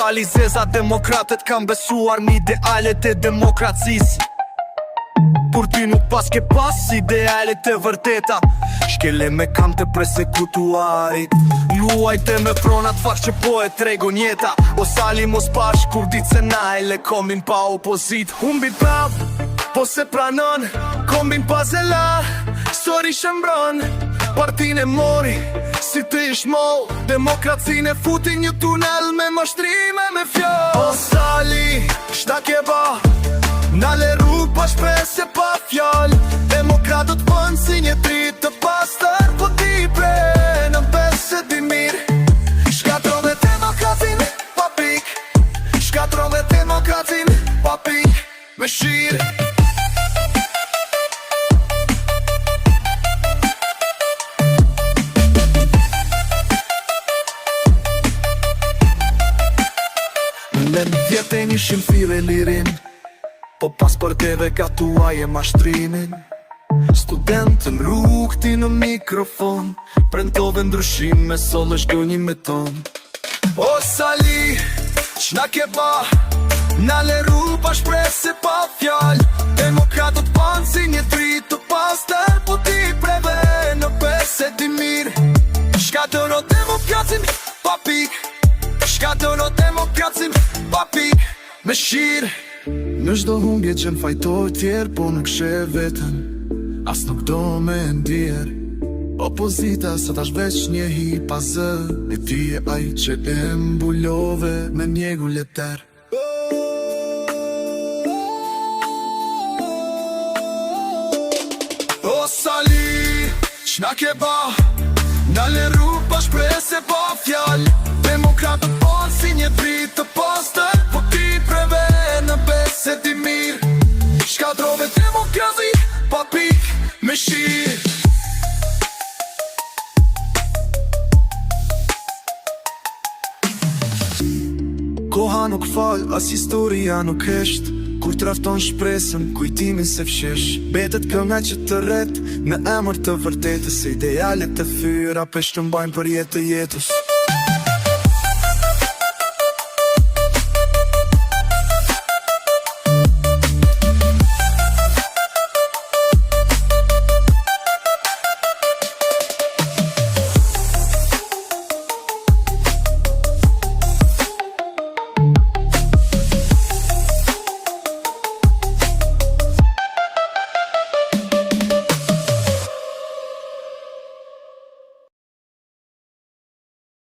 Sali Zeza, demokratët kam besuar në idealet e demokracis. Por ti nuk pas ke pas idealet e vërteta. Shkele me kam të persekutuarit, luajte me pronat fakt që po e tregon jeta. O Sali mos pash kur dit se na e le kombin pa opozit. Humbit prap, po se pranon, kombin pa zela, sori shëmbron. Partin e mori, si të ish mo, demokracin e futi një tunel me mashtrime me fjall. O Sali, shta ke ba, nale rrug pa shpresje pa fjall. Demokratët pënë si një trit të pastër, po ti pre në besë di mirë. Shkatro dhe demokracin pa pik, shkatro dhe demokracin pa pik, me shirë. Në vjetë e një shimfire lirin, po pas për teve ka tuaj e mashtrimin. Studentën rrug ti në mikrofon, prentove ndryshim me sollë shgënjim me ton. O Sali, qna ke ba, nale rrug pa shprese pa fjall. Demokratët panë si një trit të pastër, po ti preve në besë di mirë. Shkatëro demokracin pa pik, shkatëro demokracin pa pik, me shirë. Në shdo humbje që në fajtoj tjerë, po nuk she vetën, as nuk do me ndjerë. Opozita sa tash veç një hi pa zë, e ti e aj që e mbulove me njegu leter. O Sali, qna ke ba, nale rrug pa shprese pa fjall. Demokratët panë si një trit të pastër, po ti preve në besë di mirë. Shkatrove demokraci pa pik, me shirë. Koha nuk fal, as historia nuk hesht. Kur trafton shpresën, kujtimin se fshesh. Betet kënga që të rret, në emër të vërtetës. Idealet të thyra, peshtë mbajnë për jetë të jetës.